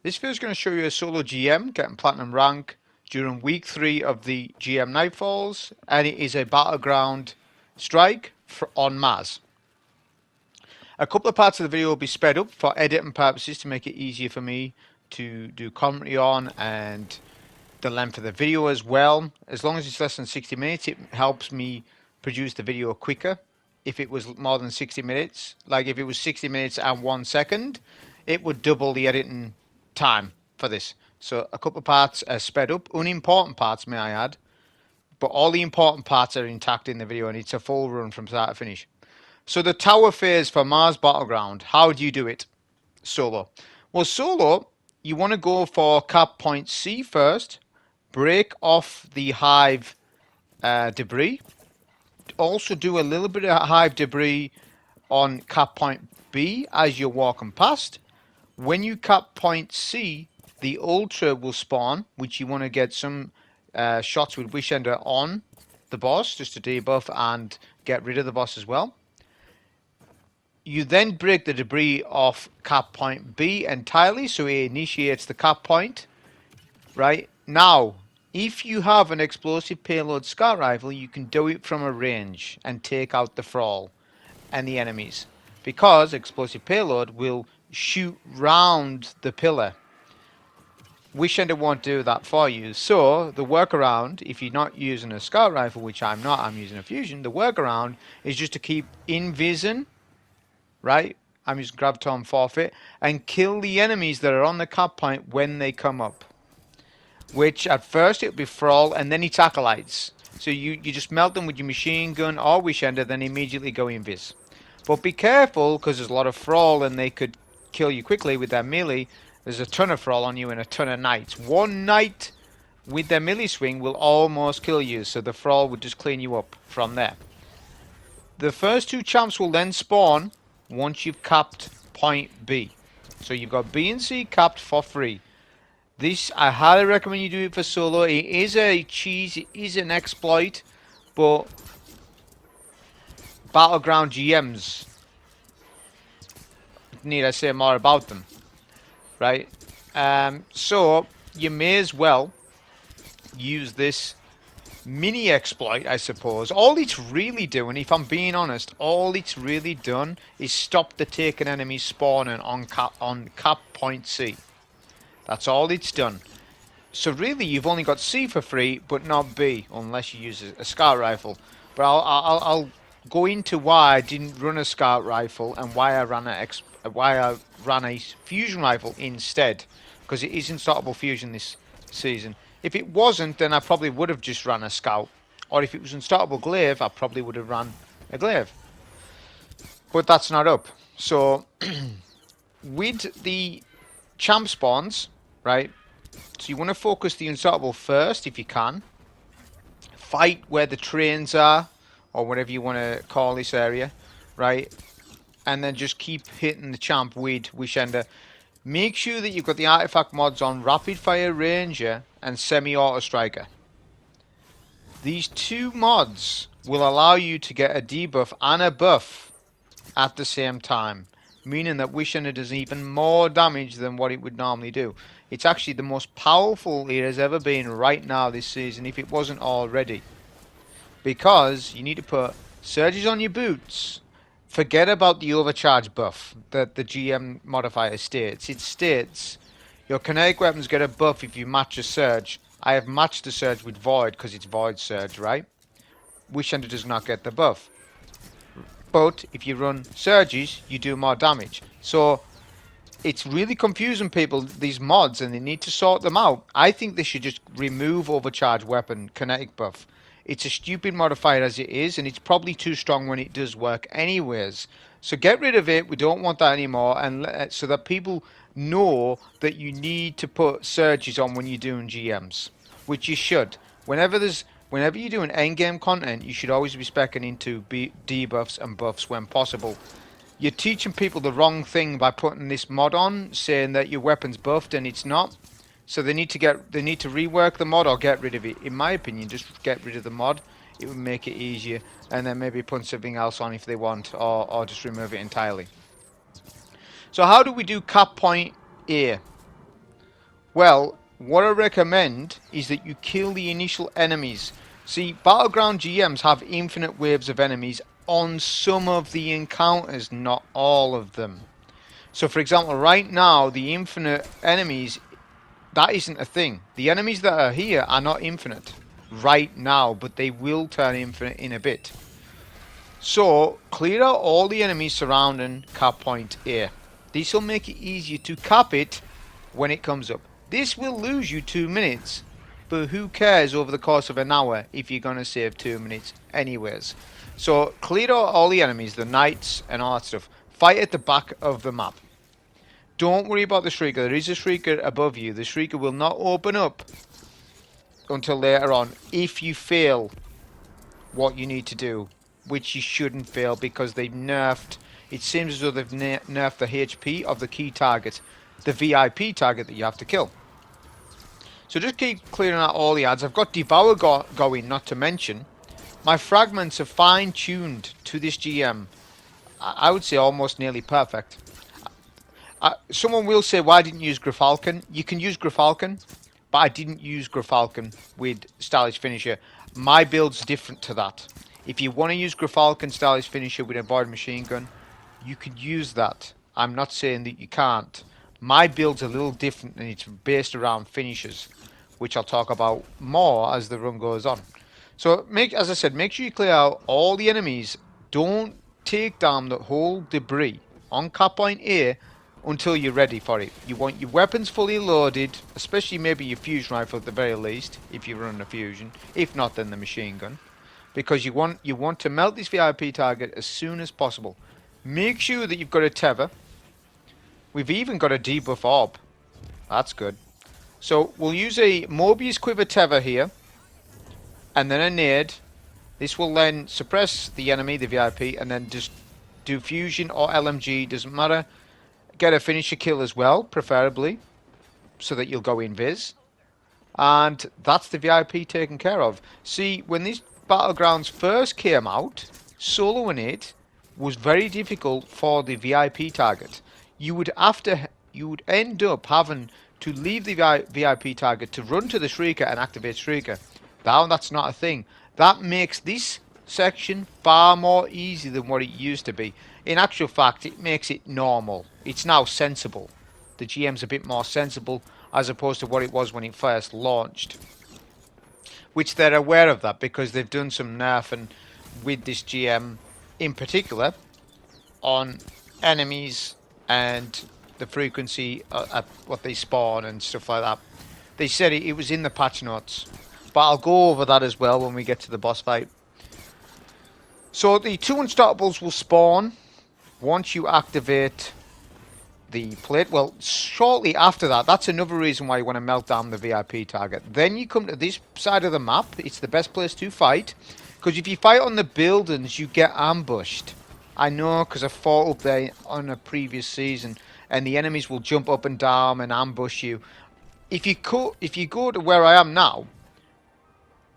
This video is going to show you a solo GM getting platinum rank during week 3 of the GM Nightfalls, and it is a Battleground strike on Mars. A couple of parts of the video will be sped up for editing purposes to make it easier for me to do commentary on, and the length of the video as well. As long as it's less than 60 minutes, it helps me produce the video quicker. If it was more than 60 minutes, like if it was 60 minutes and 1 second, it would double the editing time for this. So a couple of parts are sped up, unimportant parts may I add, but all the important parts are intact in the video, and it's a full run from start to finish. So the tower phase for Mars Battleground, how do you do it solo? Well, solo, you want to go for cap point C first, break off the hive debris, also do a little bit of hive debris on cap point B as you're walking past. When you cap point C, the Ultra will spawn, which you want to get some shots with Wishender on the boss, just to debuff and get rid of the boss as well. You then break the debris off cap point B entirely, so it initiates the cap point. Right? Now, if you have an explosive payload scout rifle, you can do it from a range and take out the Thrall and the enemies, because explosive payload will shoot round the pillar. Wishender won't do that for you. So the workaround, if you're not using a scout rifle, which I'm not, I'm using a fusion, the workaround is just to keep invising, right? I'm using graviton forfeit, and kill the enemies that are on the cap point when they come up. Which at first it'll be Thrall and then it's acolytes. So you just melt them with your machine gun or Wishender, then immediately go invis. But be careful, because there's a lot of Thrall and they could kill you quickly with their melee. There's a ton of Thrall on you and a ton of Knights. One Knight with their melee swing will almost kill you, so the Thrall would just clean you up from there. The first two champs will then spawn once you've capped point B. So you've got B and C capped for free. This, I highly recommend you do it for solo. It is a cheese, it is an exploit, but Battleground GMs, need I say more about them, right? So you may as well use this mini exploit, I suppose. All it's really doing, if I'm being honest, all it's really done is stop the taken enemy spawning on cap point C. That's all it's done. So really, you've only got C for free, but not B, unless you use a scout rifle. But I'll go into why I didn't run a scout rifle and why I ran a fusion rifle instead, because it is unstoppable fusion this season. If it wasn't, then I probably would have just ran a scout, or if it was unstoppable glaive, I probably would have ran a glaive. But that's not up. So with the champ spawns, right? So you want to focus the unstoppable first if you can. Fight where the trains are, or whatever you want to call this area, right? And then just keep hitting the champ with Wishender. Make sure that you've got the artifact mods on Rapid Fire Ranger and Semi-Auto Striker. These two mods will allow you to get a debuff and a buff at the same time, meaning that Wishender does even more damage than what it would normally do. It's actually the most powerful it has ever been right now this season, if it wasn't already. Because you need to put surges on your boots. Forget about the overcharge buff that the GM modifier states. It states your kinetic weapons get a buff if you match a surge. I have matched the surge with Void because it's Void surge, right? Wishender does not get the buff. But if you run surges, you do more damage. So it's really confusing people, these mods, and they need to sort them out. I think they should just remove overcharge weapon kinetic buff. It's a stupid modifier as it is, and it's probably too strong when it does work anyways. So get rid of it. We don't want that anymore, and so that people know that you need to put surges on when you're doing GMs, which you should. Whenever you're doing endgame content, you should always be speccing into debuffs and buffs when possible. You're teaching people the wrong thing by putting this mod on, saying that your weapon's buffed and it's not. So they need to rework the mod or get rid of it. In my opinion, just get rid of the mod. It would make it easier, and then maybe put something else on if they want, or just remove it entirely. So how do we do cap point A? Well, what I recommend is that you kill the initial enemies. See, Battleground GMs have infinite waves of enemies on some of the encounters, not all of them. So for example, right now, the infinite enemies, that isn't a thing. The enemies that are here are not infinite right now, but they will turn infinite in a bit. So, clear out all the enemies surrounding cap point A. This will make it easier to cap it when it comes up. This will lose you 2 minutes, but who cares over the course of an hour if you're going to save 2 minutes anyways. So, clear out all the enemies, the knights and all that stuff. Fight at the back of the map. Don't worry about the Shrieker. There is a Shrieker above you. The Shrieker will not open up until later on if you fail what you need to do, which you shouldn't fail because they've nerfed. It seems as though they've nerfed the HP of the key target, the VIP target that you have to kill. So just keep clearing out all the ads. I've got Devour going, not to mention. My fragments are fine-tuned to this GM. I would say almost nearly perfect. Someone will say, why didn't you use Grafalcon? You can use Grafalcon, but I didn't use Grafalcon with Stylish Finisher. My build's different to that. If you want to use Grafalcon Stylish Finisher with a Void Machine Gun, you could use that. I'm not saying that you can't. My build's a little different and it's based around finishes, which I'll talk about more as the run goes on. So, as I said, make sure you clear out all the enemies. Don't take down the whole debris on cap point A until you're ready for it. You want your weapons fully loaded, especially maybe your fusion rifle at the very least, if you run a fusion. If not, then the machine gun. Because you want to melt this VIP target as soon as possible. Make sure that you've got a tether. We've even got a debuff orb. That's good. So we'll use a Mobius Quiver tether here. And then a nade. This will then suppress the enemy, the VIP, and then just do fusion or LMG, doesn't matter. Get a finisher kill as well, preferably, so that you'll go invis. And that's the VIP taken care of. See, when these Battlegrounds first came out, soloing it was very difficult for the VIP target. You would end up having to leave the VIP target to run to the Shrieker and activate Shrieker. Now that's not a thing. That makes this section far more easy than what it used to be. In actual fact, it makes it normal. It's now sensible. The GM's a bit more sensible as opposed to what it was when it first launched. Which they're aware of that because they've done some nerfing with this GM in particular on enemies and the frequency at what they spawn and stuff like that. They said it was in the patch notes. But I'll go over that as well when we get to the boss fight. So the 2 unstoppables will spawn once you activate the plate. Well, shortly after that, that's another reason why you want to melt down the VIP target. Then you come to this side of the map. It's the best place to fight. Because if you fight on the buildings, you get ambushed. I know, because I fought up there on a previous season. And the enemies will jump up and down and ambush you. If you go to where I am now,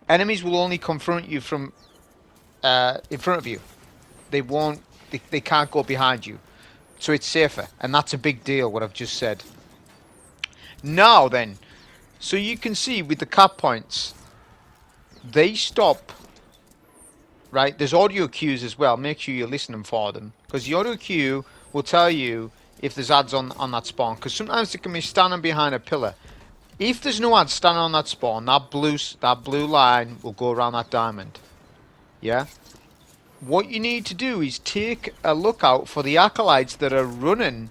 enemies will only confront you from in front of you. They won't. They can't go behind you. So it's safer. And that's a big deal, what I've just said. Now then. So you can see with the cap points. They stop. Right? There's audio cues as well. Make sure you're listening for them. Because the audio cue will tell you if there's ads on that spawn. Because sometimes they can be standing behind a pillar. If there's no ads standing on that spawn, that blue line will go around that diamond. Yeah? What you need to do is take a look out for the acolytes that are running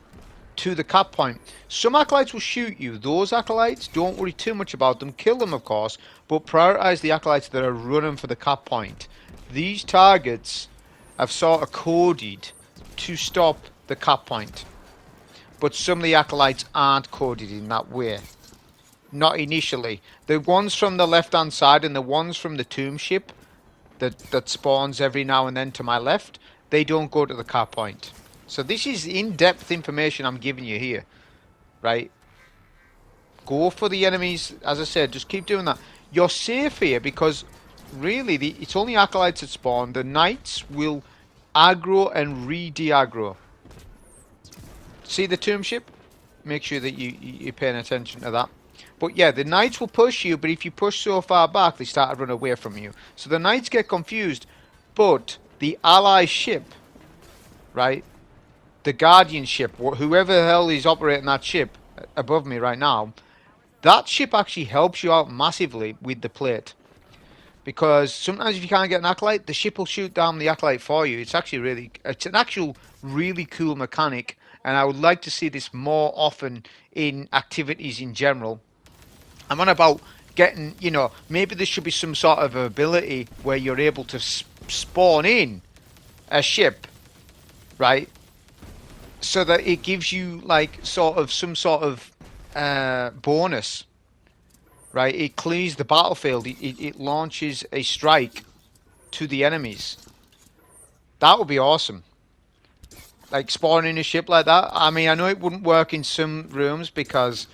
to the cap point. Some acolytes will shoot you. Those acolytes, don't worry too much about them. Kill them, of course, but prioritize the acolytes that are running for the cap point. These targets have sort of coded to stop the cap point. But some of the acolytes aren't coded in that way. Not initially. The ones from the left-hand side and the ones from the tomb ship that spawns every now and then to my left, they don't go to the cap point. So this is in-depth information I'm giving you here. Right? Go for the enemies. As I said, just keep doing that. You're safe here because really it's only acolytes that spawn. The knights will aggro and re-de-aggro. See the tomb ship? Make sure that you're paying attention to that. But yeah, the knights will push you, but if you push so far back, they start to run away from you. So the knights get confused, but the ally ship, right, the guardian ship, whoever the hell is operating that ship above me right now, that ship actually helps you out massively with the plate. Because sometimes if you can't get an acolyte, the ship will shoot down the acolyte for you. It's actually it's an actual really cool mechanic, and I would like to see this more often in activities in general. I'm on about getting, maybe there should be some sort of ability where you're able to spawn in a ship, right? So that it gives you like some sort of bonus, right? It clears the battlefield. It launches a strike to the enemies. That would be awesome. Like spawning a ship like that. I mean, I know it wouldn't work in some rooms because,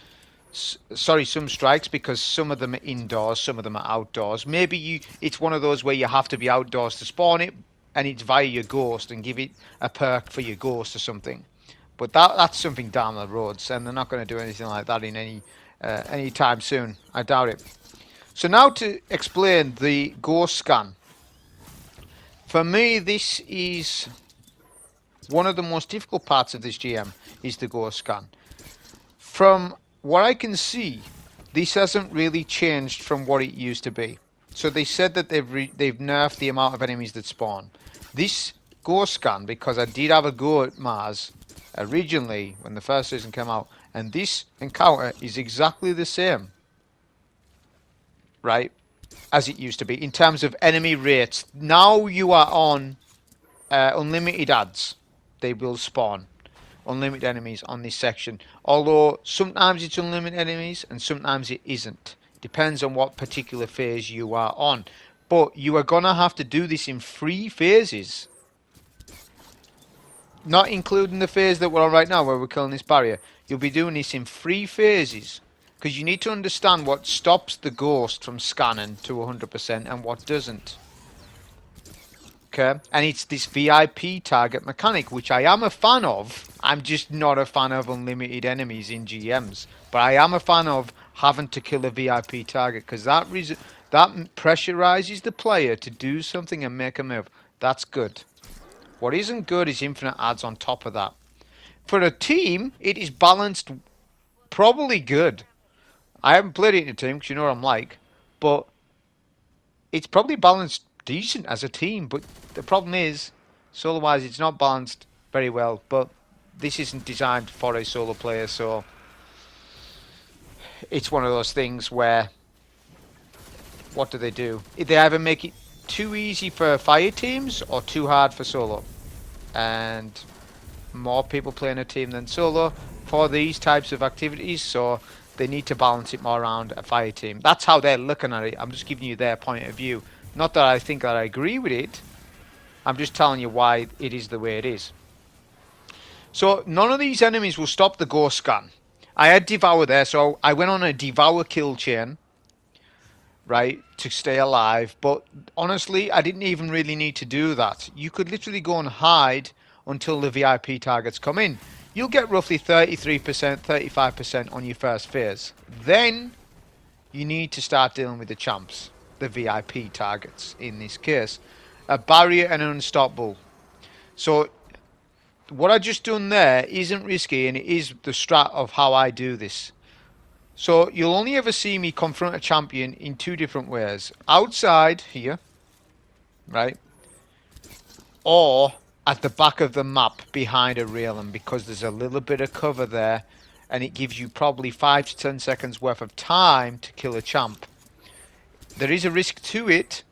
some strikes, because some of them are indoors, some of them are outdoors. Maybe it's one of those where you have to be outdoors to spawn it, and it's via your ghost, and give it a perk for your ghost or something. But that's something down the roads, and they're not going to do anything like that in any time soon. I doubt it. So now to explain the ghost scan. For me, this is one of the most difficult parts of this GM, is the ghost scan. From what I can see, this hasn't really changed from what it used to be. So they said that they've nerfed the amount of enemies that spawn. This ghost scan, because I did have a go at Mars originally when the first season came out, and this encounter is exactly the same, right, as it used to be in terms of enemy rates. Now you are on unlimited ads. They will spawn unlimited enemies on this section, although sometimes it's unlimited enemies and sometimes it isn't. Depends on what particular phase you are on, but you are gonna have to do this in 3 phases, not including the phase that we're on right now where we're killing this barrier. You'll be doing this in 3 phases, because you need to understand what stops the ghost from scanning to 100% and what doesn't. Okay, and it's this VIP target mechanic, which I am a fan of. I'm just not a fan of unlimited enemies in GMs, but I am a fan of having to kill a VIP target, because that pressurizes the player to do something and make a move. That's good. What isn't good is infinite ads on top of that. For a team, it is balanced probably good. I haven't played it in a team because you know what I'm like, but it's probably balanced decent as a team. But the problem is, solo-wise, it's not balanced very well. But this isn't designed for a solo player, so it's one of those things where, what do? They either make it too easy for fire teams or too hard for solo. And more people playing a team than solo for these types of activities, so they need to balance it more around a fire team. That's how they're looking at it. I'm just giving you their point of view. Not that I think that I agree with it. I'm just telling you why it is the way it is. So none of these enemies will stop the ghost scan. I had Devour there, so I went on a Devour kill chain, right, to stay alive. But honestly, I didn't even really need to do that. You could literally go and hide until the VIP targets come in. You'll get roughly 33%, 35% on your first phase. Then you need to start dealing with the champs, the VIP targets in this case. A barrier and an unstoppable. So what I just done there isn't risky, and it is the strat of how I do this. So you'll only ever see me confront a champion in 2 different ways. Outside here, right? Or at the back of the map behind a railing, because there's a little bit of cover there and it gives you probably 5 to 10 seconds worth of time to kill a champ. There is a risk to it,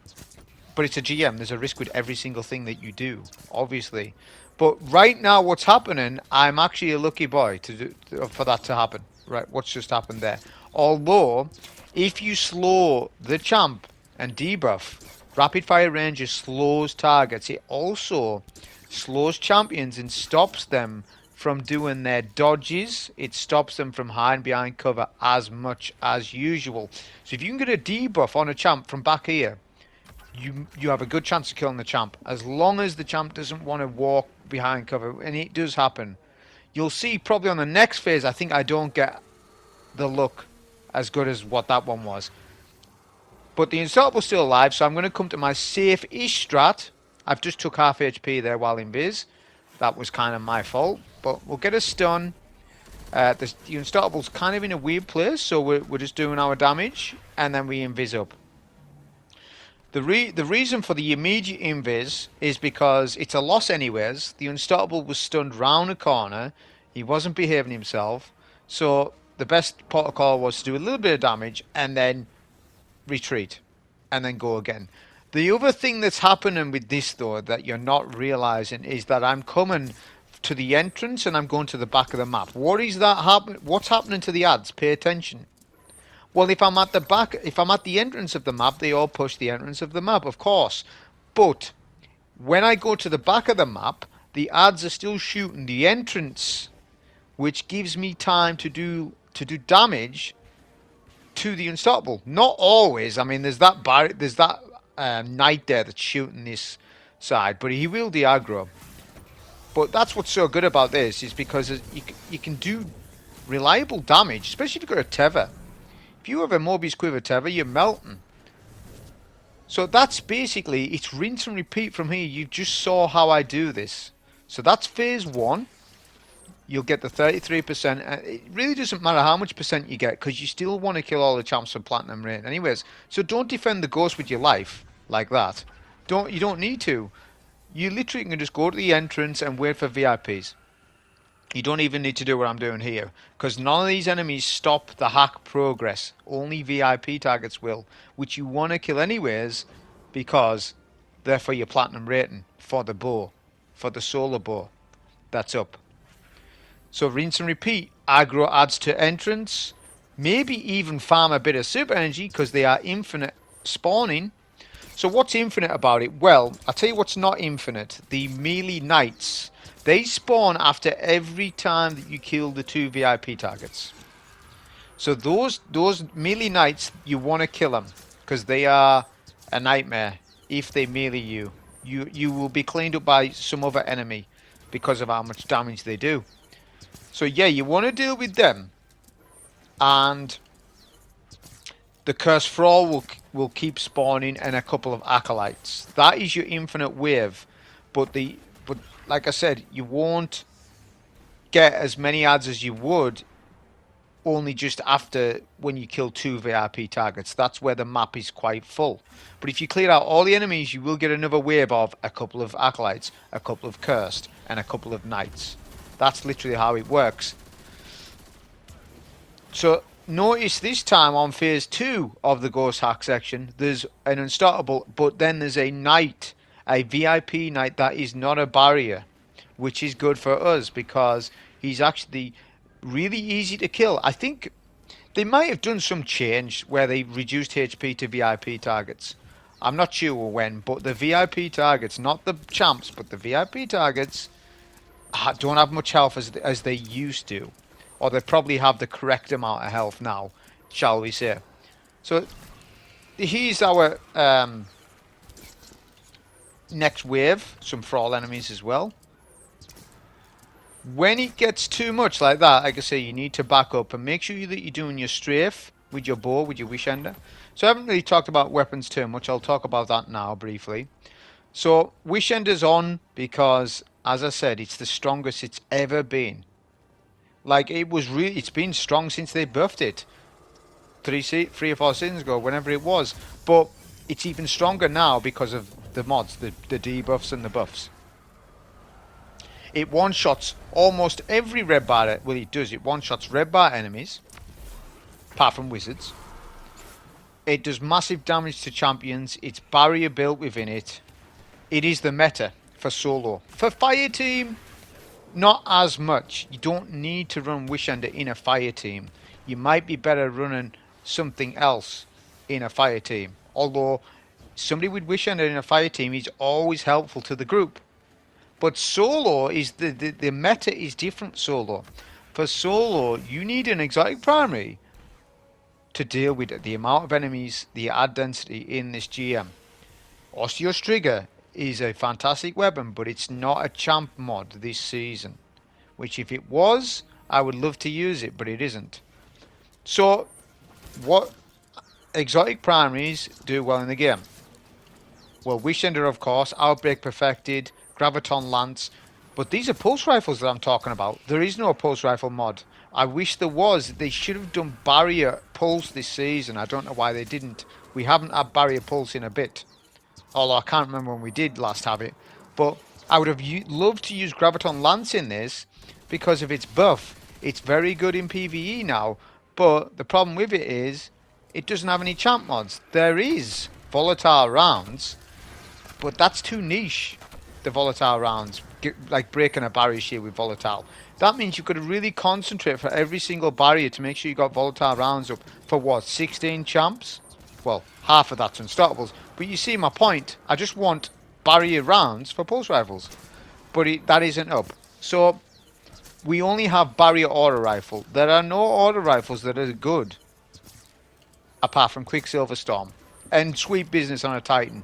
but it's a GM. There's a risk with every single thing that you do, obviously. But right now what's happening, I'm actually a lucky boy for that to happen. Right, what's just happened there. Although, if you slow the champ and debuff, rapid fire ranger slows targets. It also slows champions and stops them from doing their dodges. It stops them from hiding behind cover as much as usual. So if you can get a debuff on a champ from back here, you have a good chance of killing the champ, as long as the champ doesn't want to walk behind cover, and it does happen. You'll see probably on the next phase, I think I don't get the luck as good as what that one was. But the Unstoppable's still alive, so I'm going to come to my safe-ish strat. I've just took half HP there while in Viz. That was kind of my fault, but we'll get a stun. The Unstoppable's kind of in a weird place, so we're just doing our damage, and then we invis up. The reason for the immediate invis is because it's a loss anyways. The Unstoppable was stunned round a corner. He wasn't behaving himself, so the best protocol was to do a little bit of damage and then retreat, and then go again. The other thing that's happening with this though that you're not realizing is that I'm coming to the entrance and I'm going to the back of the map. What is that happen? What's happening to the ads? Pay attention. Well, if I'm at the back, if I'm at the entrance of the map, they all push the entrance of the map, of course. But when I go to the back of the map, the ads are still shooting the entrance, which gives me time to do damage to the Unstoppable. Not always. I mean, there's that knight there that's shooting this side, but he will de-aggro. But that's what's so good about this, is because you can do reliable damage, especially if you've got a tether. If you have a Mobius Quiver tether, you're melting. So that's basically, it's rinse and repeat from here. You just saw how I do this. So that's phase 1. You'll get the 33%. It really doesn't matter how much percent you get, because you still want to kill all the champs for platinum rate anyways. So don't defend the ghost with your life like that. You don't need to. You literally can just go to the entrance and wait for VIPs. You don't even need to do what I'm doing here, because none of these enemies stop the hack progress. Only VIP targets will, which you want to kill anyways, because they're for your platinum rating, for the bow, for the solar bow. That's up. So rinse and repeat. Aggro adds to entrance. Maybe even farm a bit of super energy, because they are infinite spawning. So what's infinite about it? Well, I'll tell you what's not infinite. The melee knights. They spawn after every time that you kill the 2 VIP targets. So those melee knights, you want to kill them, because they are a nightmare. If they melee you, you will be cleaned up by some other enemy because of how much damage they do. So yeah, you want to deal with them. And the Curse for All will keep spawning, and a couple of acolytes. That is your infinite wave. But like I said, you won't get as many ads as you would only just after when you kill 2 VIP targets. That's where the map is quite full. But if you clear out all the enemies, you will get another wave of a couple of acolytes, a couple of cursed, and a couple of knights. That's literally how it works. So notice this time on phase 2 of the ghost hack section, there's an Unstoppable, but then there's a knight, a VIP knight that is not a barrier, which is good for us because he's actually really easy to kill. I think they might have done some change where they reduced HP to VIP targets. I'm not sure when, but the VIP targets, not the champs, but the VIP targets don't have much health as they used to. Or they probably have the correct amount of health now, shall we say. So here's our next wave, some Thrall enemies as well. When it gets too much like that, like I say, you need to back up and make sure that you're doing your strafe with your bow, with your wish ender. So I haven't really talked about weapons too much. I'll talk about that now briefly. So wish ender's on because, as I said, it's the strongest it's ever been. Like it's been strong since they buffed it 3 or 4 seasons ago, whenever it was. But it's even stronger now because of the mods, the debuffs and the buffs. It one-shots almost every red bar. Well, it does. It one-shots red bar enemies, apart from wizards. It does massive damage to champions. It's barrier built within it. It is the meta for solo. For fire team, not as much. You don't need to run Wish Ender in a fire team. You might be better running something else in a fire team. Although somebody with Wish Ender in a fire team is always helpful to the group. But solo is the meta is different. Solo, for solo, you need an exotic primary to deal with the amount of enemies, the ad density in this GM. Osteos Trigger is a fantastic weapon, but it's not a champ mod this season. Which, if it was, I would love to use it, but it isn't. So what exotic primaries do well in the game? Well, Wishender, of course, Outbreak Perfected, Graviton Lance, but these are pulse rifles that I'm talking about. There is no pulse rifle mod. I wish there was. They should have done barrier pulse this season. I don't know why they didn't. We haven't had barrier pulse in a bit. Although I can't remember when we did last have it. But I would have loved to use Graviton Lance in this because of its buff. It's very good in PvE now. But the problem with it is it doesn't have any champ mods. There is volatile rounds, but that's too niche. The volatile rounds, like breaking a barrier shield with volatile. That means you've got to really concentrate for every single barrier to make sure you got volatile rounds up for what, 16 champs? Well, half of that's unstoppables. But you see my point. I just want barrier rounds for pulse rifles. But that isn't up. So we only have barrier auto rifle. There are no auto rifles that are good apart from Quicksilver Storm and Sweet Business on a Titan.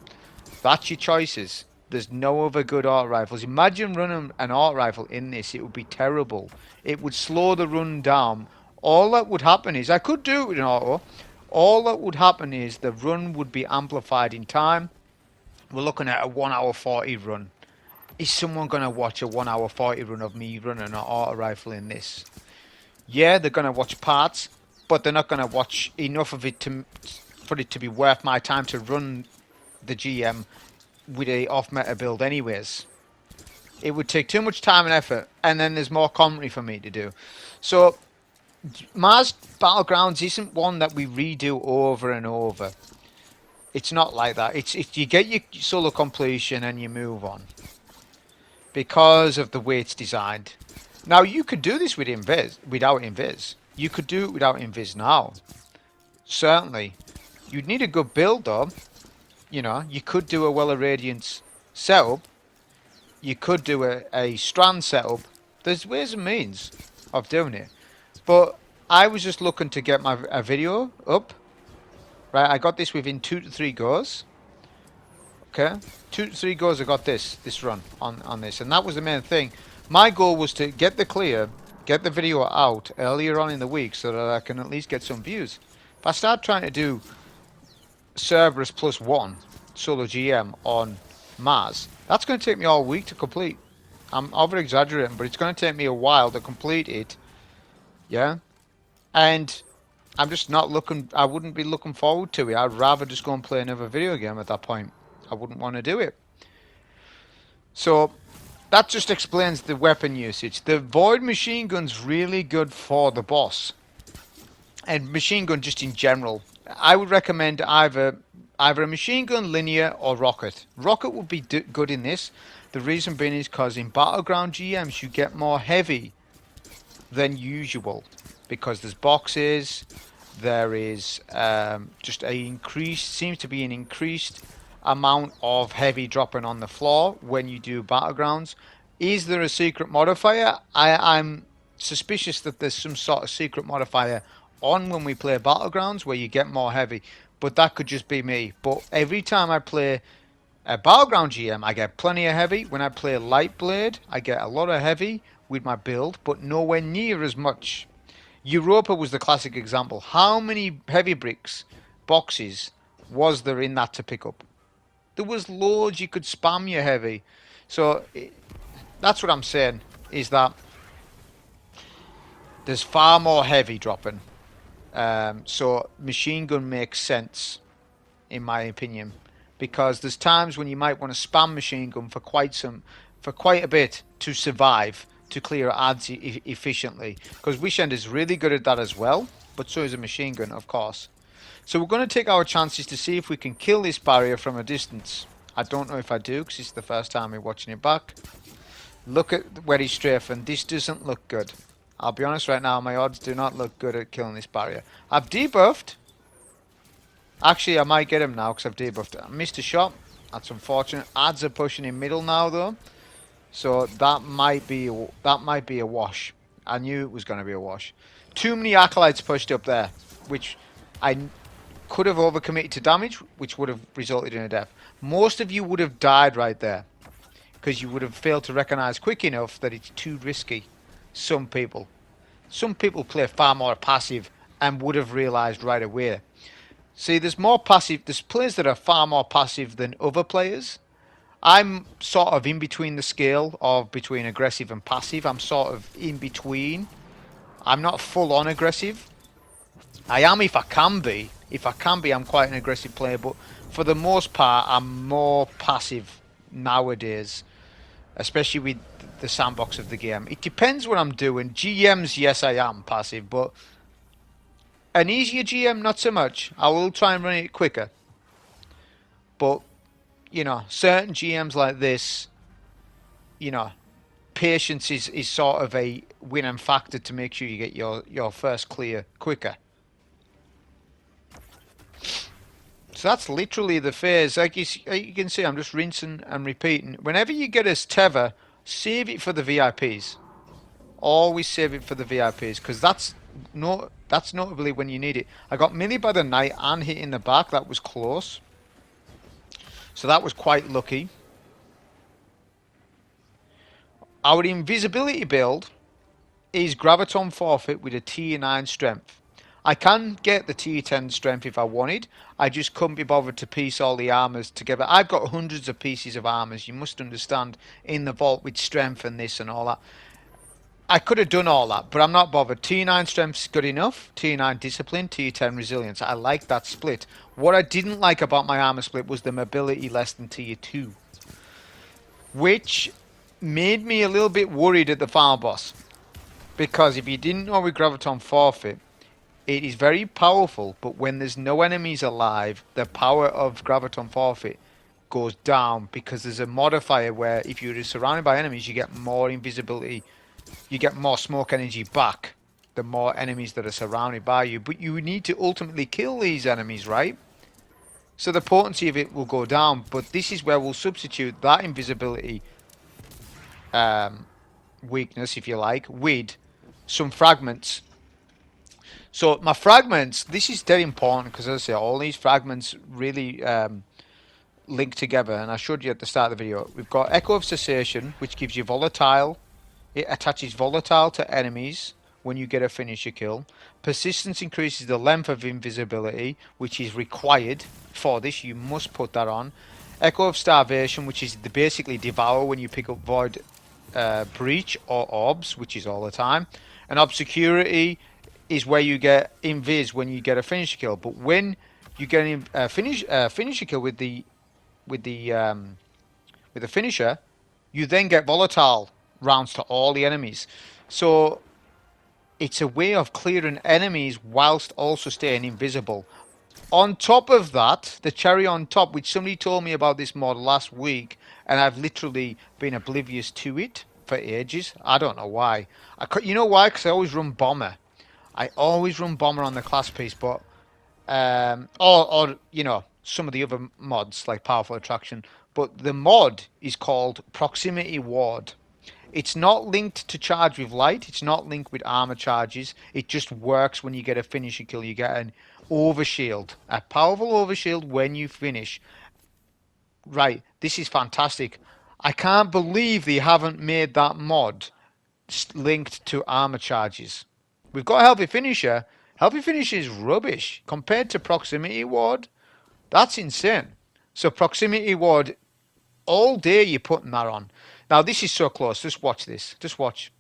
That's your choices. There's no other good auto rifles. Imagine running an auto rifle in this. It would be terrible. It would slow the run down. All that would happen is, I could do it with an auto. All that would happen is the run would be amplified in time. We're looking at a 1 hour 40 run. Is someone going to watch a 1 hour 40 run of me running an auto rifle in this? Yeah, they're going to watch parts, but they're not going to watch enough of it for it to be worth my time to run the GM with a off-meta build anyways. It would take too much time and effort, and then there's more commentary for me to do. So Mars Battlegrounds isn't one that we redo over and over. It's not like that. It's you get your solo completion and you move on because of the way it's designed. Now you could do this with without Invis. You could do it without Invis now. Certainly. You'd need a good build though. You know, you could do a Well Radiance setup. You could do a Strand setup. There's ways and means of doing it. But I was just looking to get a video up. Right, I got this within 2 to 3 goes. Okay, 2 to 3 goes I got this run on this. And that was the main thing. My goal was to get the clear, get the video out earlier on in the week so that I can at least get some views. If I start trying to do Cerberus +1 solo GM on Mars, that's going to take me all week to complete. I'm over exaggerating, but it's going to take me a while to complete it. Yeah, and I'm just not looking. I wouldn't be looking forward to it. I'd rather just go and play another video game at that point. I wouldn't want to do it. So that just explains the weapon usage. The Void machine gun's really good for the boss, and machine gun just in general. I would recommend either a machine gun, linear, or rocket. Rocket would be good in this. The reason being is because in Battleground GMs you get more heavy than usual because there's boxes. There is just seems to be an increased amount of heavy dropping on the floor when you do Battlegrounds. Is there a secret modifier? I'm suspicious that there's some sort of secret modifier on when we play Battlegrounds where you get more heavy, but that could just be me. But every time I play a Battleground GM I get plenty of heavy. When I play Lightblade I get a lot of heavy with my build, but nowhere near as much. Europa was the classic example. How many heavy bricks boxes was there in that to pick up? There was loads. You could spam your heavy. So that's what I'm saying, is that there's far more heavy dropping. So machine gun makes sense, in my opinion, because there's times when you might want to spam machine gun for quite a bit to survive, to clear ads efficiently. Because Wishend is really good at that as well, but so is a machine gun, of course. So we're going to take our chances to see if we can kill this barrier from a distance. I don't know if I do, because it's the first time we're watching it back. Look at where he's strafing. This doesn't look good. I'll be honest right now, my odds do not look good at killing this barrier. I've debuffed. Actually, I might get him now because I've debuffed. I missed a shot. That's unfortunate. Ads are pushing in middle now, though. So that might be a wash. I knew it was going to be a wash. Too many acolytes pushed up there, which I could have overcommitted to damage, which would have resulted in a death. Most of you would have died right there because you would have failed to recognize quick enough that it's too risky. Some people play far more passive and would have realised right away. See, there's more passive. There's players that are far more passive than other players. I'm sort of in between the scale of between aggressive and passive. I'm sort of in between. I'm not full on aggressive. I am if I can be. If I can be, I'm quite an aggressive player. But for the most part, I'm more passive nowadays, especially with the sandbox of the game. It depends what I'm doing. GMs, yes, I am passive, but an easier GM, not so much. I will try and run it quicker. But, you know, certain GMs like this, you know, patience is sort of a winning factor to make sure you get your first clear quicker. So that's literally the phase. Like you can see, I'm just rinsing and repeating. Whenever you get a tether, save it for the VIPs. Always save it for the VIPs, because that's notably when you need it. I got melee by the knight and hit in the back. That was close. So that was quite lucky. Our invisibility build is Graviton Forfeit with a tier 9 strength. I can get the tier 10 strength if I wanted. I just couldn't be bothered to piece all the armors together. I've got hundreds of pieces of armors, you must understand, in the vault with strength and this and all that. I could have done all that, but I'm not bothered. Tier 9 strength's good enough. Tier 9 discipline, tier 10 resilience. I like that split. What I didn't like about my armor split was the mobility less than tier 2. Which made me a little bit worried at the final boss. Because if you didn't know with Graviton Forfeit, it is very powerful, but when there's no enemies alive, the power of Graviton Forfeit goes down, because there's a modifier where if you're surrounded by enemies, you get more invisibility, you get more smoke energy back, the more enemies that are surrounded by you. But you need to ultimately kill these enemies, right? So the potency of it will go down, but this is where we'll substitute that invisibility weakness, if you like, with some fragments. So my fragments, this is very important, because as I say, all these fragments really link together, and I showed you at the start of the video. We've got Echo of Cessation, which gives you volatile. It attaches volatile to enemies when you get a finisher kill. Persistence increases the length of invisibility, which is required for this. You must put that on. Echo of Starvation, which is basically devour when you pick up Void Breach or Orbs, which is all the time. And Obscurity is where you get invis when you get a finisher kill. But when you get a finisher kill with the finisher, you then get volatile rounds to all the enemies. So it's a way of clearing enemies whilst also staying invisible. On top of that, the cherry on top, which somebody told me about this mod last week, and I've literally been oblivious to it for ages. I don't know why. You know why? Because I always run Bomber. I always run Bomber on the class piece, but or you know, some of the other mods like Powerful Attraction. But the mod is called Proximity Ward. It's not linked to charge with light. It's not linked with armor charges. It just works when you get a finisher kill. You get an overshield, a powerful overshield when you finish. Right, this is fantastic. I can't believe they haven't made that mod linked to armor charges. We've got Healthy Finisher. Healthy Finisher is rubbish compared to Proximity Ward. That's insane. So Proximity Ward, all day you're putting that on. Now this is so close. Just watch this. Just watch.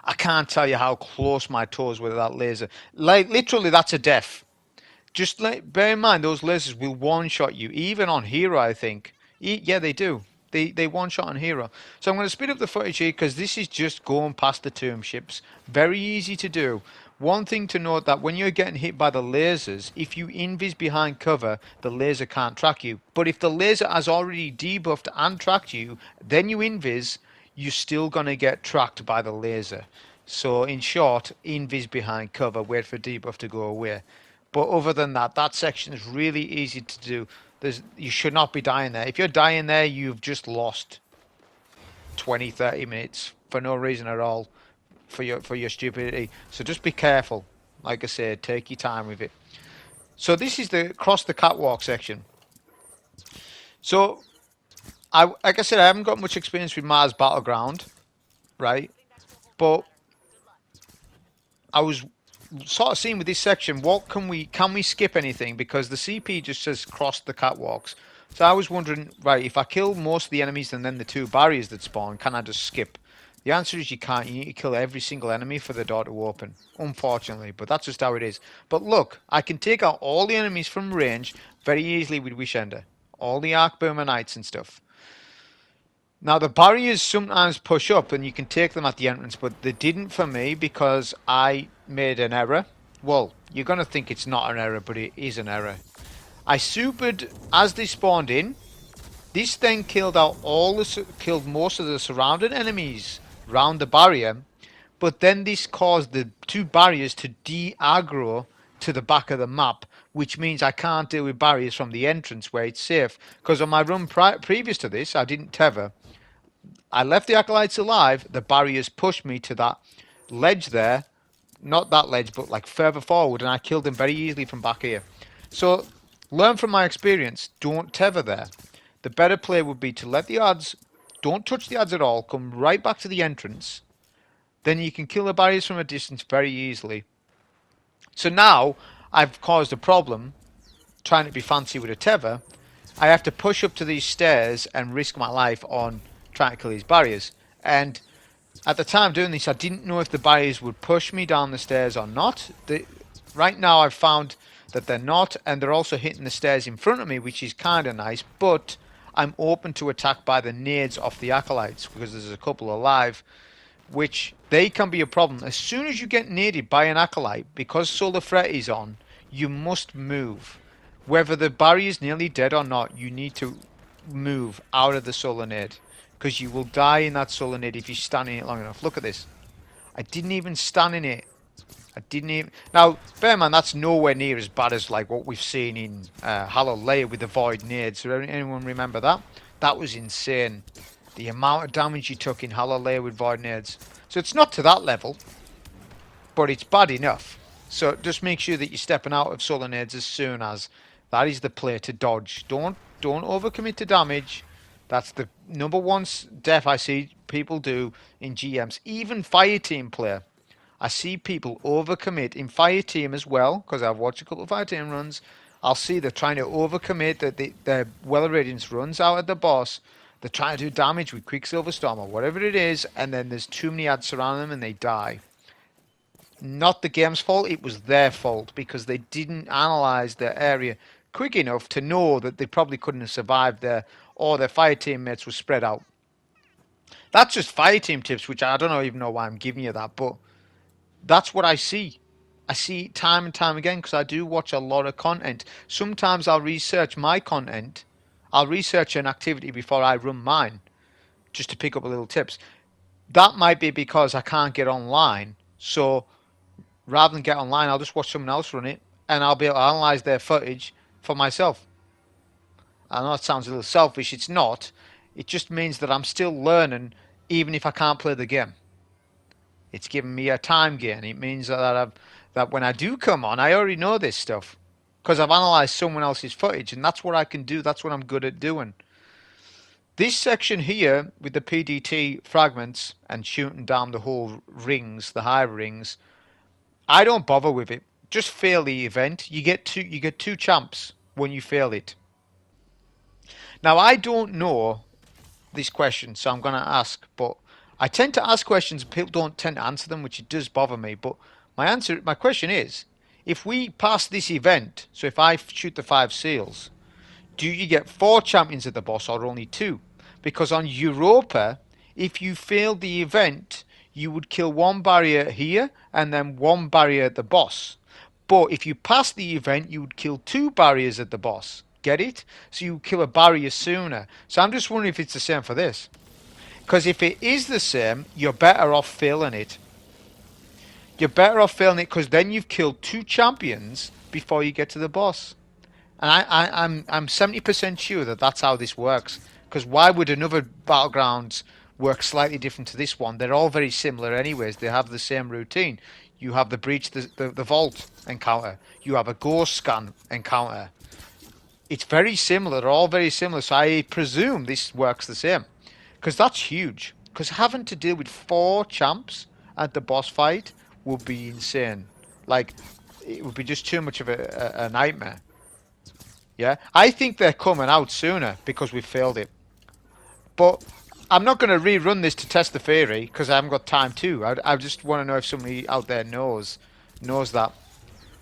I can't tell you how close my toes were to that laser. Like literally, that's a death. Just bear in mind those lasers will one-shot you, even on Hero. I think. Yeah, they do. They one-shot on Hero. So I'm going to speed up the footage here because this is just going past the tomb ships. Very easy to do. One thing to note, that when you're getting hit by the lasers, if you invis behind cover, the laser can't track you. But if the laser has already debuffed and tracked you, then you invis, you're still going to get tracked by the laser. So in short, invis behind cover, wait for debuff to go away. But other than that, that section is really easy to do. You should not be dying there. If you're dying there, you've just lost 20-30 minutes for no reason at all. For your stupidity. So just be careful. Like I said, take your time with it. So this is the cross the catwalk section. So like I said, I haven't got much experience with Mars Battleground, right? But I was sort of seeing with this section, what can we skip anything? Because the CP just says cross the catwalks. So I was wondering, right, if I kill most of the enemies and then the 2 barriers that spawn, can I just skip? The answer is you can't. You need to kill every single enemy for the door to open, unfortunately, but that's just how it is. But look, I can take out all the enemies from range very easily with Wishender. All the Arc Boomer Knights and stuff. Now the barriers sometimes push up and you can take them at the entrance, but they didn't for me because I made an error. Well, you're going to think it's not an error, but it is an error. I supered as they spawned in. This then killed most of the surrounding enemies round the barrier, but then this caused the 2 barriers to de-aggro to the back of the map, which means I can't deal with barriers from the entrance where it's safe. Because on my run previous to this, I didn't tether. I left the acolytes alive. The barriers pushed me to that ledge there, not that ledge, but like further forward, and I killed them very easily from back here. So learn from my experience. Don't tether there. The better play would be to let the odds, don't touch the odds at all, come right back to the entrance. Then you can kill the barriers from a distance very easily. So now I've caused a problem trying to be fancy with a tether. I have to push up to these stairs and risk my life on trying to kill these barriers. And at the time doing this, I didn't know if the barriers would push me down the stairs or not. Right now I've found that they're not, and they're also hitting the stairs in front of me, which is kind of nice, but I'm open to attack by the nades off the acolytes because there's a couple alive, which they can be a problem. As soon as you get naded by an acolyte, because Solar Threat is on, you must move. Whether the barrier is nearly dead or not, you need to move out of the solar nade, because you will die in that solar nade if you stand in it long enough. Look at this. I didn't even stand in it. I didn't even... Now, bear in mind, that's nowhere near as bad as like what we've seen in Hollow Layer with the Void Nades. So anyone remember that? That was insane. The amount of damage you took in Hollow Layer with Void Nades. So it's not to that level, but it's bad enough. So just make sure that you're stepping out of Solar Nades as soon as. That is the play to dodge. Don't overcommit to damage. That's the number one death I see people do in GMs. Even Fireteam player. I see people overcommit in Fireteam as well, because I've watched a couple of Fireteam runs. I'll see they're trying to overcommit their Well Radiance runs out at the boss. They're trying to do damage with Quicksilver Storm or whatever it is, and then there's too many ads surrounding them and they die. Not the game's fault, it was their fault, because they didn't analyze their area quick enough to know that they probably couldn't have survived there, or their Fireteam mates were spread out. That's just Fireteam tips, which I don't even know why I'm giving you that, but that's what I see. I see it time and time again because I do watch a lot of content. Sometimes I'll research my content. I'll research an activity before I run mine just to pick up a little tips. That might be because I can't get online. So rather than get online, I'll just watch someone else run it and I'll be able to analyze their footage for myself. I know it sounds a little selfish. It's not. It just means that I'm still learning even if I can't play the game. It's giving me a time gain. It means that when I do come on, I already know this stuff because I've analysed someone else's footage, and that's what I can do. That's what I'm good at doing. This section here with the PDT fragments and shooting down the whole rings, the high rings, I don't bother with it. Just fail the event. You get two champs when you fail it. Now I don't know this question, so I'm going to ask, but I tend to ask questions and people don't tend to answer them, which it does bother me. But my question is, if we pass this event, so if I shoot the 5 seals, do you get 4 champions at the boss or only 2? Because on Europa, if you failed the event, you would kill 1 barrier here and then 1 barrier at the boss. But if you pass the event, you would kill 2 barriers at the boss. Get it? So you kill a barrier sooner. So I'm just wondering if it's the same for this. Because if it is the same, you're better off failing it. You're better off failing it because then you've killed 2 champions before you get to the boss. And I'm 70% sure that that's how this works. Because why would another Battlegrounds work slightly different to this one? They're all very similar anyways. They have the same routine. You have the breach, the vault encounter. You have a ghost scan encounter. It's very similar. They're all very similar. So I presume this works the same. Because that's huge. Because having to deal with 4 champs at the boss fight would be insane. Like, it would be just too much of a nightmare. Yeah, I think they're coming out sooner because we failed it. But I'm not going to rerun this to test the theory because I haven't got time to. I just want to know if somebody out there knows that.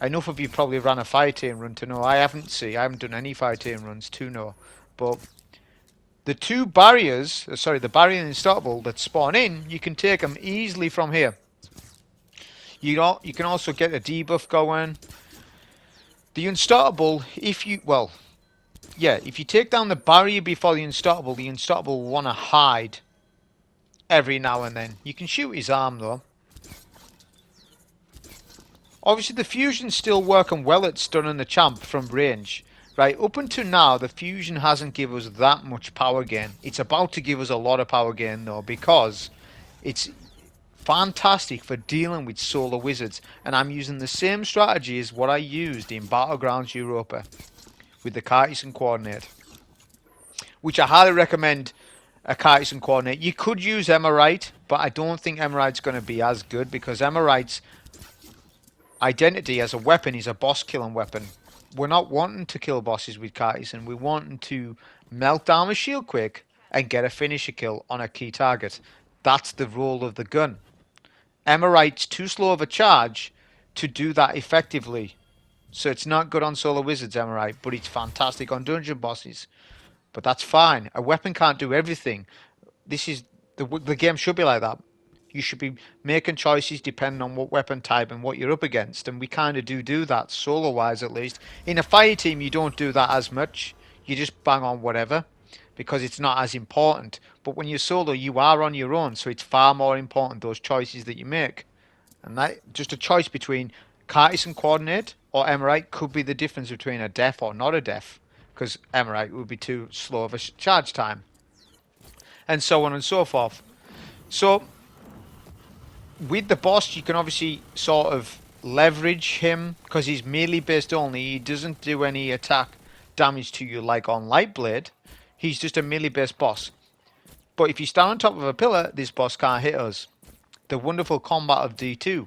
Enough of you probably ran a fire team run to know. I haven't done any fire team runs to know. But the two barriers, the barrier and unstoppable that spawn in, you can take them easily from here. You can also get a debuff going. The unstoppable, if you take down the barrier before the unstoppable will want to hide every now and then. You can shoot his arm though. Obviously the fusion's still working well at stunning the champ from range. Right, up until now the fusion hasn't given us that much power gain. It's about to give us a lot of power gain though, because it's fantastic for dealing with solo wizards. And I'm using the same strategy as what I used in Battlegrounds Europa with the Cartesian Coordinate, which I highly recommend. A Cartesian Coordinate. You could use Emerite, but I don't think Emerite's going to be as good because Emerite's identity as a weapon is a boss killing weapon. We're not wanting to kill bosses with Cartesian. We're wanting to melt down a shield quick and get a finisher kill on a key target. That's the role of the gun. Emerite's too slow of a charge to do that effectively. So it's not good on solo wizards, Emerite, but it's fantastic on dungeon bosses. But that's fine. A weapon can't do everything. This is the game should be like that. You should be making choices depending on what weapon type and what you're up against, and we kind of do that solo wise at least. In a fire team, you don't do that as much. You just bang on whatever because it's not as important. But when you're solo, you are on your own, so it's far more important those choices that you make. And that just a choice between Cartesian Coordinate or Emerite could be the difference between a def or not a def. Because Emerite would be too slow of a charge time. And so on and so forth. So, with the boss, you can obviously sort of leverage him. Because he's melee based only. He doesn't do any attack damage to you like on Lightblade. He's just a melee based boss. But if you stand on top of a pillar, this boss can't hit us. The wonderful combat of D2.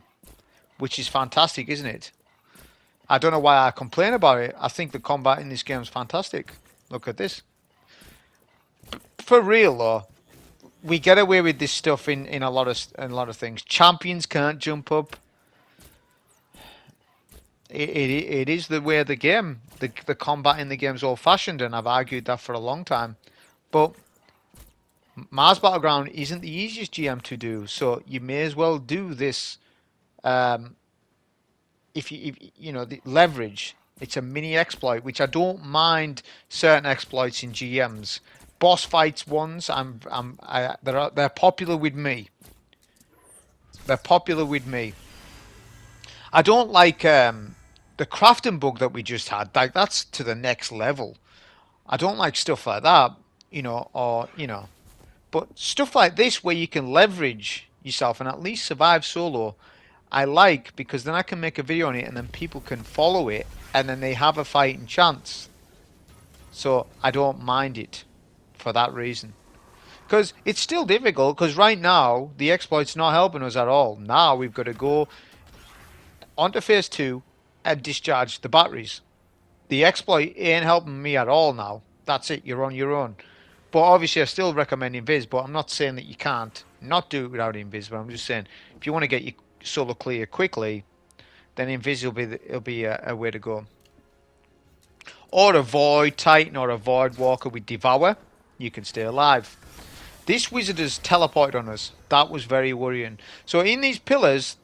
Which is fantastic, isn't it? I don't know why I complain about it. I think the combat in this game is fantastic. Look at this. For real though, we get away with this stuff in a lot of things. Champions can't jump up. It is the way of the game. The combat in the game is old fashioned, and I've argued that for a long time. But Mars Battleground isn't the easiest GM to do, so you may as well do this. If you know the leverage, it's a mini exploit, which I don't mind certain exploits in GMs. Boss fights ones, they're popular with me. They're popular with me. I don't like the crafting bug that we just had. Like that's to the next level. I don't like stuff like that, But stuff like this where you can leverage yourself and at least survive solo. I like because then I can make a video on it and then people can follow it and then they have a fighting chance. So I don't mind it for that reason. Because it's still difficult because right now the exploit's not helping us at all. Now we've got to go onto phase 2 and discharge the batteries. The exploit ain't helping me at all now. That's it, you're on your own. But obviously I still recommend Invis, but I'm not saying that you can't not do it without Invis, but I'm just saying if you want to get your solo clear quickly, then Invis will be a way to go. Or a Void Titan or a Void Walker with Devour, you can stay alive. This wizard has teleported on us. That was very worrying. So in these pillars,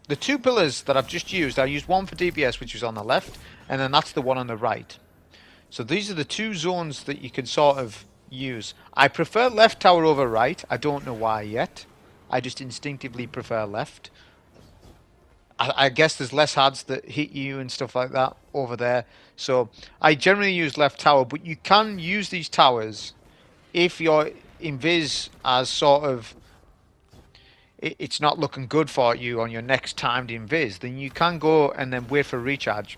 the two pillars that I've just used, I used one for DPS which was on the left, and then that's the one on the right. So these are the two zones that you can sort of use. I prefer left tower over right. I don't know why yet. I just instinctively prefer left. I guess there's less HUDs that hit you and stuff like that over there. So I generally use left tower, but you can use these towers if your invis as sort of it's not looking good for you on your next timed invis. Then you can go and then wait for recharge.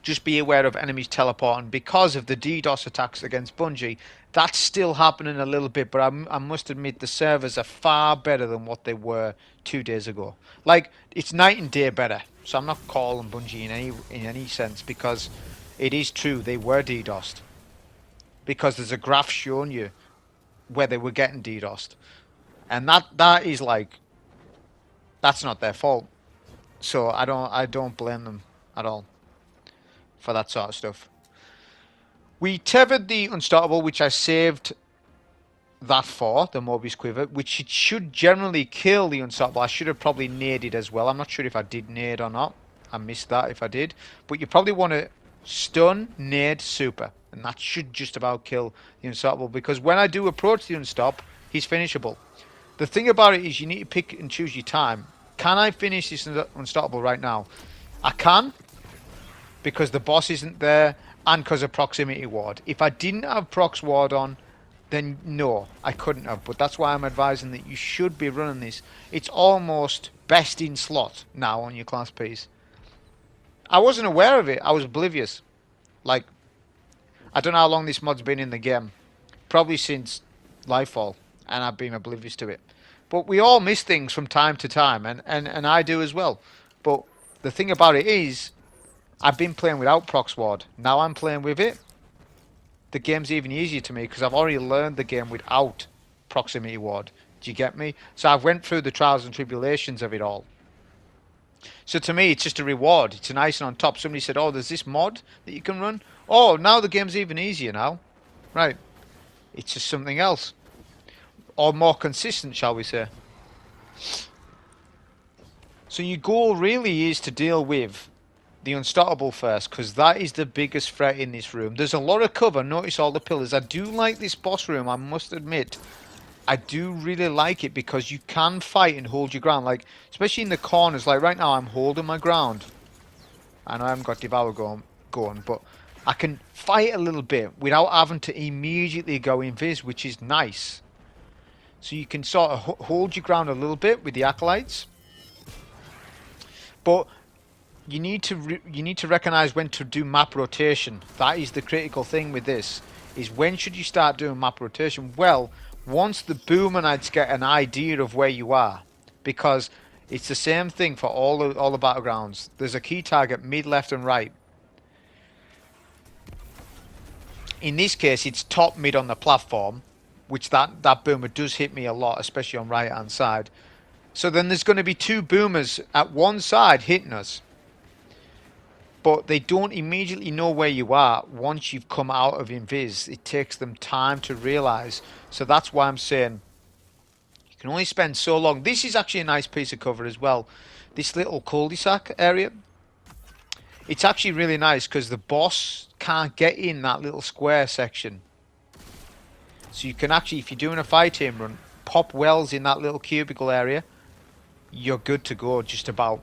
just be aware of enemies teleporting because of the DDoS attacks against Bungie. That's still happening a little bit, but I must admit the servers are far better than what they were 2 days ago. Like, it's night and day better. So I'm not calling Bungie in any sense, because it is true they were DDoSed. Because there's a graph showing you where they were getting DDoSed, and that is like, that's not their fault. So I don't blame them at all for that sort of stuff. We tethered the Unstoppable, which I saved that for, the Mobius Quiver, which it should generally kill the Unstoppable. I should have probably naded as well. I'm not sure if I did nade or not. I missed that if I did. But you probably want to stun, nade, super. And that should just about kill the Unstoppable. Because when I do approach the Unstop, he's finishable. The thing about it is you need to pick and choose your time. Can I finish this Unstoppable right now? I can, because the boss isn't there, and because of Proximity Ward. If I didn't have Prox Ward on, then no, I couldn't have. But that's why I'm advising that you should be running this. It's almost best in slot now on your class piece. I wasn't aware of it. I was oblivious. Like, I don't know how long this mod's been in the game. Probably since Nightfall, and I've been oblivious to it. But we all miss things from time to time, and I do as well. But the thing about it is, I've been playing without Prox Ward. Now I'm playing with it. The game's even easier to me because I've already learned the game without Proximity Ward. Do you get me? So I've went through the trials and tribulations of it all. So to me, it's just a reward. It's an icing on top. Somebody said, oh, there's this mod that you can run. Oh, now the game's even easier now. Right. It's just something else. Or more consistent, shall we say. So your goal really is to deal with the Unstoppable first, because that is the biggest threat in this room. There's a lot of cover. Notice all the pillars. I do like this boss room, I must admit. I do really like it because you can fight and hold your ground. Like, especially in the corners. Like right now, I'm holding my ground. I know I haven't got Devour going, but I can fight a little bit without having to immediately go invis, which is nice. So you can sort of hold your ground a little bit with the Acolytes. But you need to recognize when to do map rotation. That is the critical thing with this. Is when should you start doing map rotation? Well, once the Boomerites get an idea of where you are, because it's the same thing for all the battlegrounds. There's a key target mid, left, and right. In this case, it's top mid on the platform, which that boomer does hit me a lot, especially on right hand side. So then there's going to be two boomers at one side hitting us. But they don't immediately know where you are once you've come out of invis. It takes them time to realise. So that's why I'm saying you can only spend so long. This is actually a nice piece of cover as well. This little cul-de-sac area. It's actually really nice because the boss can't get in that little square section. So you can actually, if you're doing a fight team run, pop wells in that little cubicle area. You're good to go just about.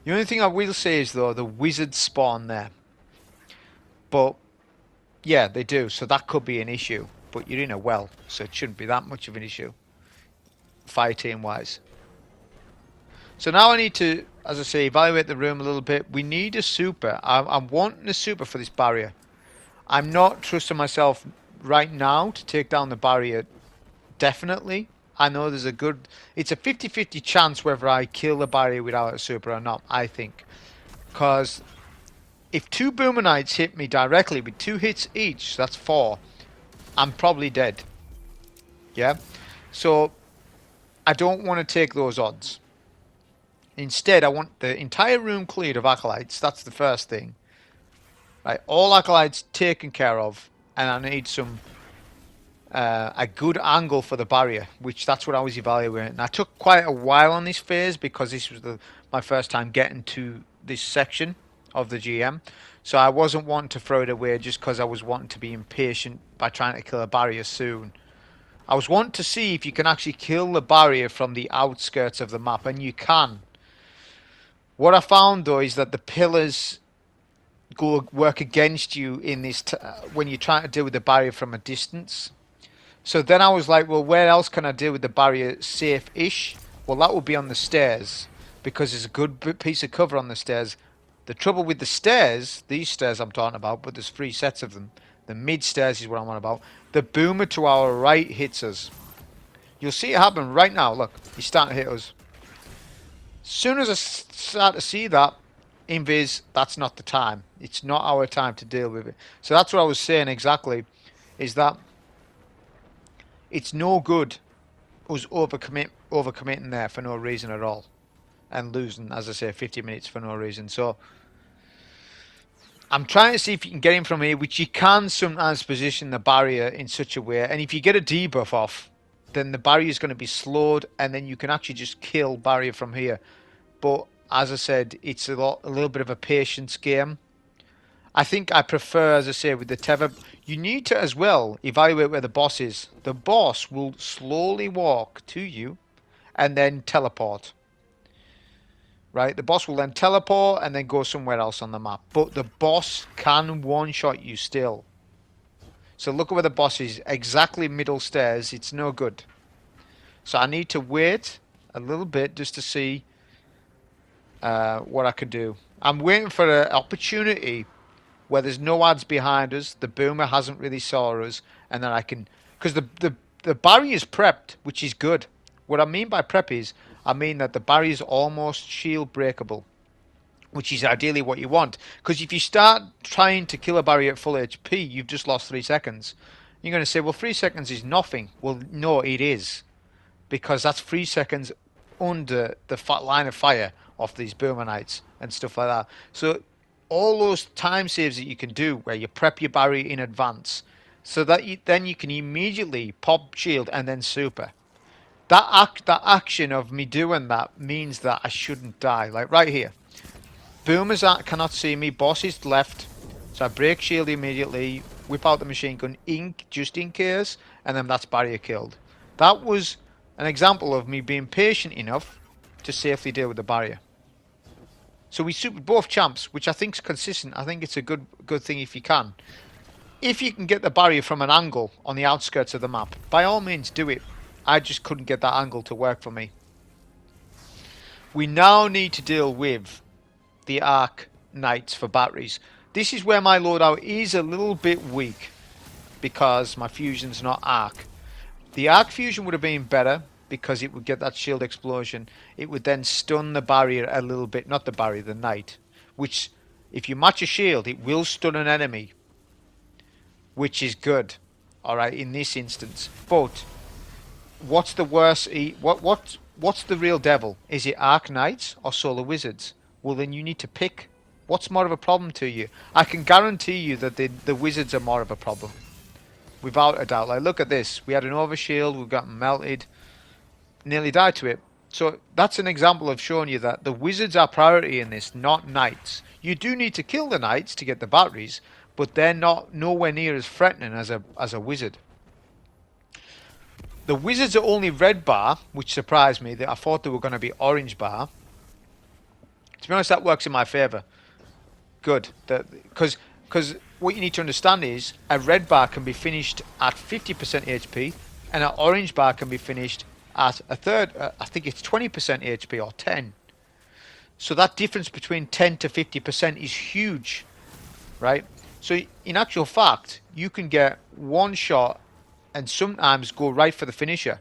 The only thing I will say is, though, the wizards spawn there. But, yeah, they do. So that could be an issue. But you're in a well, so it shouldn't be that much of an issue. Fire team-wise. So now I need to, as I say, evaluate the room a little bit. We need a super. I'm wanting a super for this barrier. I'm not trusting myself right now to take down the barrier. Definitely. I know there's it's a 50-50 chance whether I kill the barrier without a super or not, I think. Because if two Boomerites hit me directly with 2 hits each, that's 4, I'm probably dead. Yeah? So, I don't want to take those odds. Instead, I want the entire room cleared of Acolytes. That's the first thing. Right, all Acolytes taken care of. And I need some... a good angle for the barrier, which that's what I was evaluating. I took quite a while on this phase because this was my first time getting to this section of the GM, so I wasn't wanting to throw it away just because I was wanting to be impatient by trying to kill a barrier soon. I was wanting to see if you can actually kill the barrier from the outskirts of the map, and you can. What I found though is that the pillars work against you in this when you're trying to deal with the barrier from a distance. So then I was like, well, where else can I deal with the barrier safe-ish? Well, that would be on the stairs, because there's a good piece of cover on the stairs. The trouble with the stairs, these stairs I'm talking about, but there's 3 sets of them. The mid stairs is what I'm on about. The boomer to our right hits us. You'll see it happen right now. Look, he's starting to hit us. As soon as I start to see that, invis, that's not the time. It's not our time to deal with it. So that's what I was saying exactly, is that it's no good us overcommitting there for no reason at all. And losing, as I say, 50 minutes for no reason. So I'm trying to see if you can get him from here, which you can sometimes position the barrier in such a way. And if you get a debuff off, then the barrier is going to be slowed, and then you can actually just kill barrier from here. But as I said, it's a little bit of a patience game. I think I prefer, as I say, with the tether. You need to as well evaluate where the boss is. The boss will slowly walk to you and then teleport. Right? The boss will then teleport and then go somewhere else on the map. But the boss can one-shot you still. So look at where the boss is. Exactly middle stairs. It's no good. So I need to wait a little bit just to see what I could do. I'm waiting for an opportunity where there's no ads behind us, the boomer hasn't really saw us, and then I can, because the barrier's prepped, which is good. What I mean by prep is, I mean that the barrier's almost shield breakable, which is ideally what you want. Because if you start trying to kill a barrier at full HP, you've just lost 3 seconds. You're going to say, well, 3 seconds is nothing. Well, no, it is, because that's 3 seconds under the line of fire of these boomer knights and stuff like that. So all those time saves that you can do where you prep your barrier in advance so that then you can immediately pop shield and then super. That action of me doing that means that I shouldn't die. Like right here. Boomers cannot see me. Boss is left. So I break shield immediately. Whip out the machine gun just in case. And then that's barrier killed. That was an example of me being patient enough to safely deal with the barrier. So we supered both champs, which I think is consistent. I think it's a good thing if you can. If you can get the barrier from an angle on the outskirts of the map, by all means do it. I just couldn't get that angle to work for me. We now need to deal with the Arc Knights for batteries. This is where my loadout is a little bit weak because my fusion's not Arc. The Arc fusion would have been better because it would get that shield explosion. It would then stun the barrier a little bit, not the barrier, the knight. Which, if you match a shield, it will stun an enemy, which is good. Alright, in this instance. But what's the worst? What's the real devil? Is it Arc Knights or Solar Wizards? Well, then you need to pick. What's more of a problem to you? I can guarantee you that the Wizards are more of a problem. Without a doubt. Like, look at this. We had an overshield. We've gotten melted. Nearly died to it. So that's an example of showing you that the Wizards are priority in this, not Knights. You do need to kill the Knights to get the batteries, but they're nowhere near as threatening as a Wizard. The Wizards are only red bar, which surprised me. I thought they were going to be orange bar. To be honest, that works in my favour. Good. Because what you need to understand is a red bar can be finished at 50% HP and an orange bar can be finished at a third, I think it's 20% HP or 10. So that difference between 10 to 50% is huge, right? So in actual fact, you can get one shot and sometimes go right for the finisher.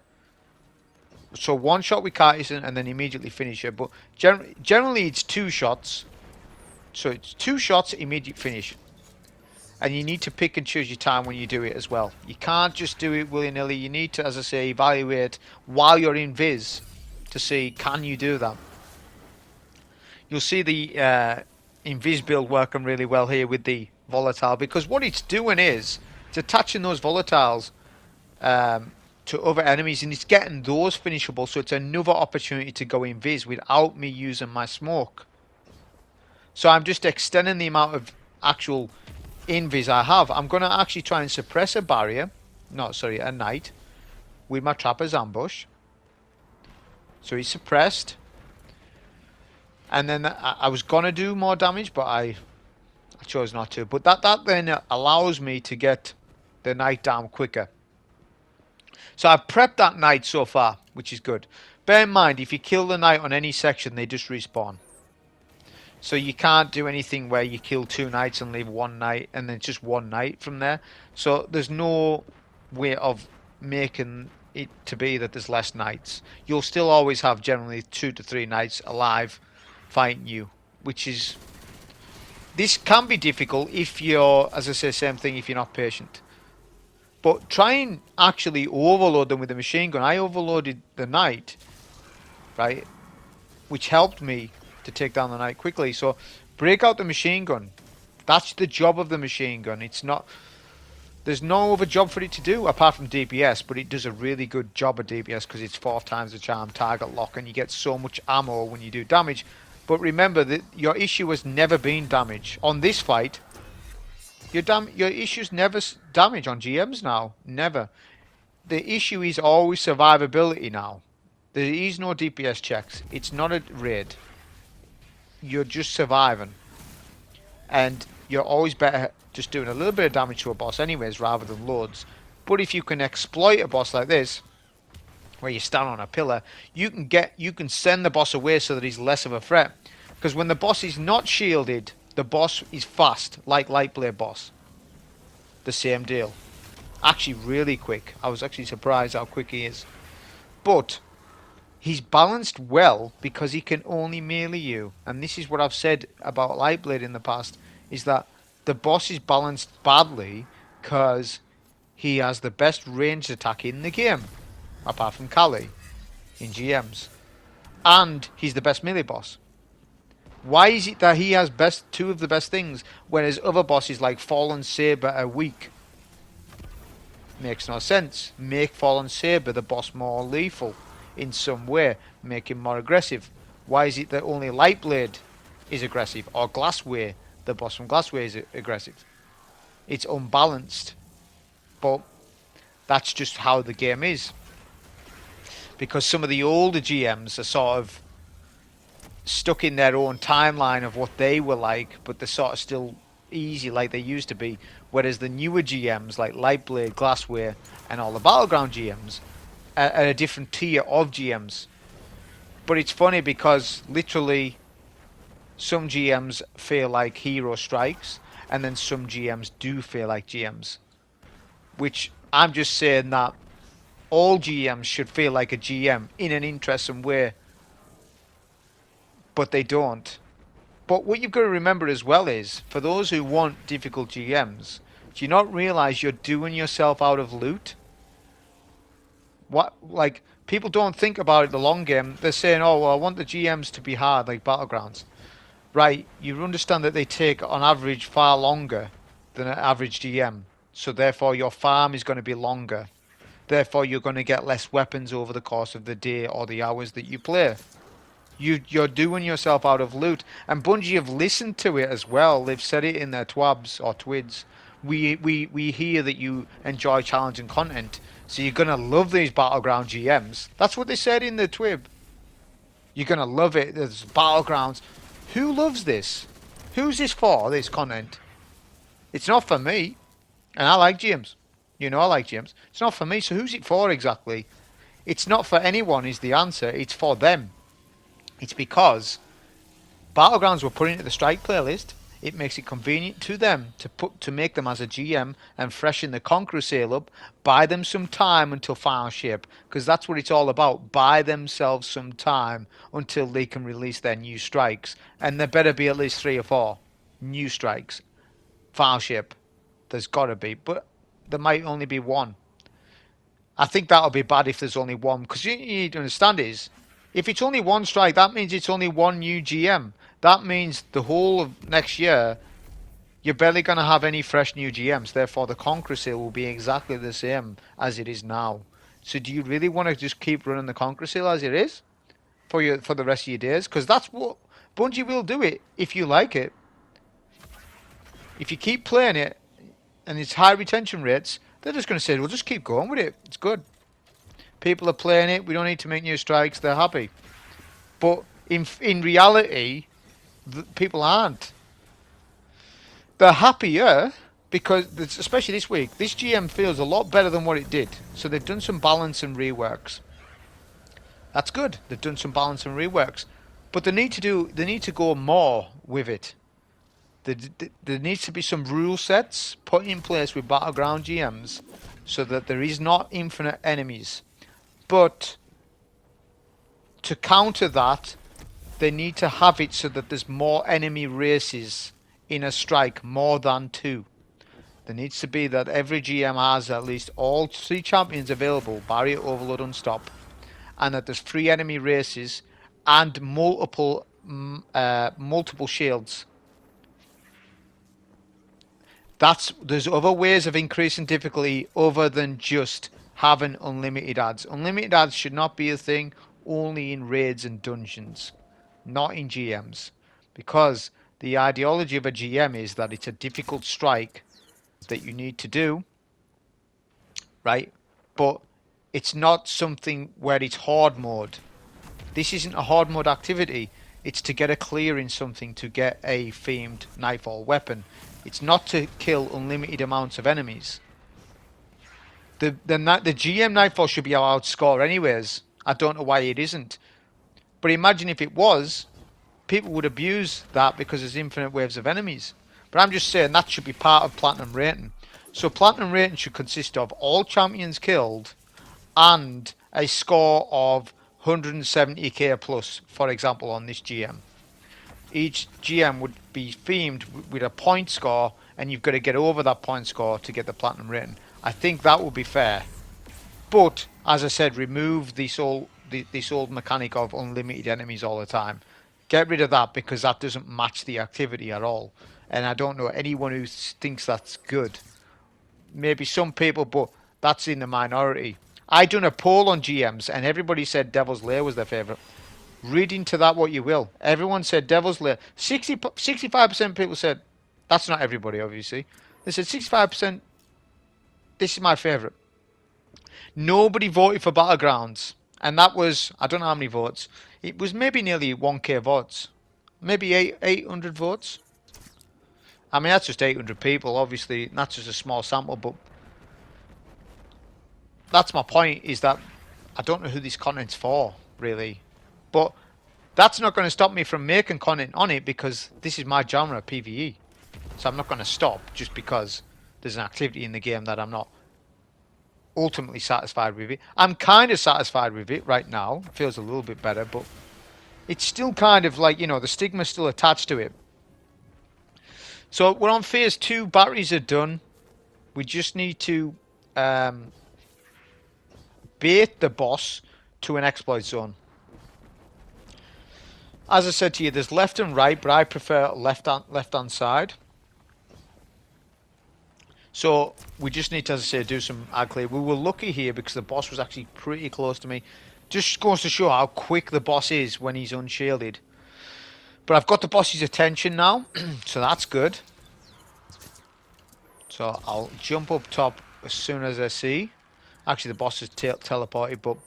So one shot with Cartesian and then immediately finisher. But generally it's 2 shots. So it's 2 shots, immediate finish. And you need to pick and choose your time when you do it as well. You can't just do it willy-nilly. You need to, as I say, evaluate while you're in Viz to see, can you do that? You'll see the Invis build working really well here with the volatile, because what it's doing is it's attaching those volatiles to other enemies and it's getting those finishable, so it's another opportunity to go Invis without me using my smoke. So I'm just extending the amount of actual Invis I have. I'm going to actually try and suppress a barrier, a knight, with my trapper's ambush. So he's suppressed. And then I was going to do more damage, but I chose not to. But that then allows me to get the knight down quicker. So I've prepped that knight so far, which is good. Bear in mind, if you kill the knight on any section, they just respawn. So you can't do anything where you kill 2 knights and leave 1 knight and then just 1 knight from there. So there's no way of making it to be that there's less knights. You'll still always have generally 2 to 3 knights alive fighting you, which is... This can be difficult if you're, as I say, same thing, if you're not patient. But try and actually overload them with a machine gun. I overloaded the knight, right, which helped me to take down the knight quickly. So break out the machine gun. That's the job of the machine gun. It's not... There's no other job for it to do apart from DPS, but it does a really good job of DPS because it's 4 times the charm target lock and you get so much ammo when you do damage. But remember that your issue has never been damage. On this fight, your issue's never damage on GMs now. Never. The issue is always survivability now. There is no DPS checks. It's not a raid. You're just surviving. And you're always better just doing a little bit of damage to a boss anyways rather than loads. But if you can exploit a boss like this, where you stand on a pillar, you can send the boss away so that he's less of a threat. Because when the boss is not shielded, the boss is fast, like Lightblade boss. The same deal. Actually really quick. I was actually surprised how quick he is. But he's balanced well because he can only melee you. And this is what I've said about Lightblade in the past, is that the boss is balanced badly because he has the best ranged attack in the game, apart from Kali in GMs. And he's the best melee boss. Why is it that he has two of the best things, whereas other bosses like Fallen Saber are weak? Makes no sense. Make Fallen Saber the boss more lethal in some way. Make him more aggressive. Why is it that only Lightblade is aggressive? Or Glassway, the boss from Glassway, is aggressive? It's unbalanced. But that's just how the game is. Because some of the older GMs are sort of stuck in their own timeline of what they were like, but they're sort of still easy like they used to be. Whereas the newer GMs like Lightblade, Glassway, and all the Battleground GMs are a different tier of GMs. But it's funny because literally some GMs feel like hero strikes, and then some GMs do feel like GMs. Which I'm just saying that all GMs should feel like a GM in an interesting way. But they don't. But what you've got to remember as well is, for those who want difficult GMs, do you not realise you're doing yourself out of loot? What, like, people don't think about it the long game. They're saying, oh, well, I want the GMs to be hard, like Battlegrounds. Right, you understand that they take, on average, far longer than an average GM. So therefore, your farm is going to be longer. Therefore, you're going to get less weapons over the course of the day or the hours that you play. You're doing yourself out of loot. And Bungie have listened to it as well. They've said it in their twabs or twids. We hear that you enjoy challenging content, so you're going to love these Battleground GMs. That's what they said in the twib. You're going to love it. There's Battlegrounds. Who loves this? Who's this for, this content? It's not for me. And I like GMs. You know I like GMs. It's not for me, so who's it for exactly? It's not for anyone is the answer. It's for them. It's because Battlegrounds were put into the Strike playlist. It makes it convenient to them to make them as a GM and freshen the Conqueror sale up. Buy them some time until final shape, because that's what it's all about. Buy themselves some time until they can release their new strikes, and there better be at least 3 or 4 new strikes. Final shape, there's got to be, but there might only be 1. I think that'll be bad if there's only 1, because you need to understand is, if it's only 1 strike, that means it's only 1 new GM. That means the whole of next year, you're barely going to have any fresh new GMs. Therefore, the Conqueror sale will be exactly the same as it is now. So do you really want to just keep running the Conqueror sale as it is for the rest of your days? Because that's what Bungie will do it if you like it. If you keep playing it and it's high retention rates, they're just going to say, well, just keep going with it. It's good. People are playing it. We don't need to make new strikes. They're happy. But in reality, people aren't. They're happier because, especially this week, this GM feels a lot better than what it did. So they've done some balance and reworks. That's good. They've done some balance and reworks. But they need to go more with it. There needs to be some rule sets put in place with Battleground GMs so that there is not infinite enemies. But to counter that, they need to have it so that there's more enemy races in a strike, more than 2. There needs to be that every GM has at least all 3 champions available, Barrier, Overload, Unstop, and that there's 3 enemy races and multiple shields. There's other ways of increasing difficulty other than just having unlimited adds. Unlimited adds should not be a thing only in raids and dungeons, not in GMs, because the ideology of a GM is that it's a difficult strike that you need to do, right? But it's not something where it's hard mode. This isn't a hard mode activity. It's to get a clear in something, to get a themed Nightfall weapon. It's not to kill unlimited amounts of enemies. The GM Nightfall should be our outscore anyways. I don't know why it isn't. But imagine if it was, people would abuse that because there's infinite waves of enemies. But I'm just saying that should be part of Platinum rating. So Platinum rating should consist of all champions killed and a score of 170k plus, for example, on this GM. Each GM would be themed with a point score, and you've got to get over that point score to get the Platinum rating. I think that would be fair. But, as I said, remove this old mechanic of unlimited enemies all the time. Get rid of that, because that doesn't match the activity at all. And I don't know anyone who thinks that's good. Maybe some people, but that's in the minority. I done a poll on GMs, and everybody said Devil's Lair was their favourite. Read into that what you will. Everyone said Devil's Lair. 65% people said, that's not everybody, obviously. They said 65%, this is my favourite. Nobody voted for Battlegrounds. And that was, I don't know how many votes. It was maybe nearly 1k votes. Maybe 800 votes. I mean, that's just 800 people, obviously. That's just a small sample, but that's my point, is that I don't know who this content's for, really. But that's not going to stop me from making content on it, because this is my genre, PvE. So I'm not going to stop just because there's an activity in the game that I'm not ultimately satisfied with it. I'm kind of satisfied with it right now. It feels a little bit better, but it's still kind of like, you know, the stigma's still attached to it. So we're on phase 2. Batteries are done. We just need to bait the boss to an exploit zone. As I said to you, there's left and right, but I prefer left-hand side. So we just need to, as I say, do some ad clear. We were lucky here because the boss was actually pretty close to me. Just goes to show how quick the boss is when he's unshielded. But I've got the boss's attention now, so that's good. So I'll jump up top as soon as I see. Actually, the boss is teleported, but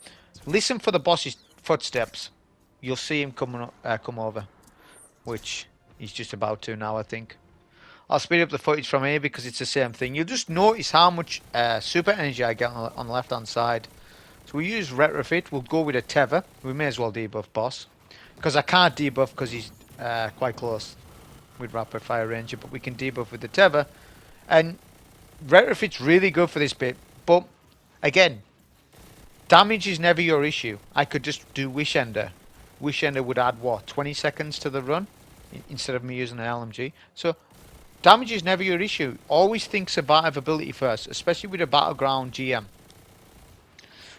listen for the boss's footsteps. You'll see him come over, which he's just about to now, I think. I'll speed up the footage from here because it's the same thing. You'll just notice how much super energy I get on the left-hand side. So we use Retrofit. We'll go with a Tether. We may as well debuff boss, because I can't debuff because he's quite close with Rapid Fire Ranger, but we can debuff with the Tether. And Retrofit's really good for this bit, but again, damage is never your issue. I could just do Wish Ender. Wish Ender would add, what, 20 seconds to the run instead of me using an LMG. So damage is never your issue. Always think survivability first, especially with a Battleground GM.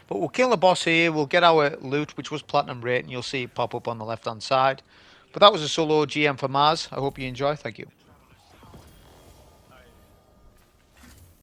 But we'll kill the boss here. We'll get our loot, which was Platinum rate, and you'll see it pop up on the left-hand side. But that was a solo GM for Mars. I hope you enjoy. Thank you.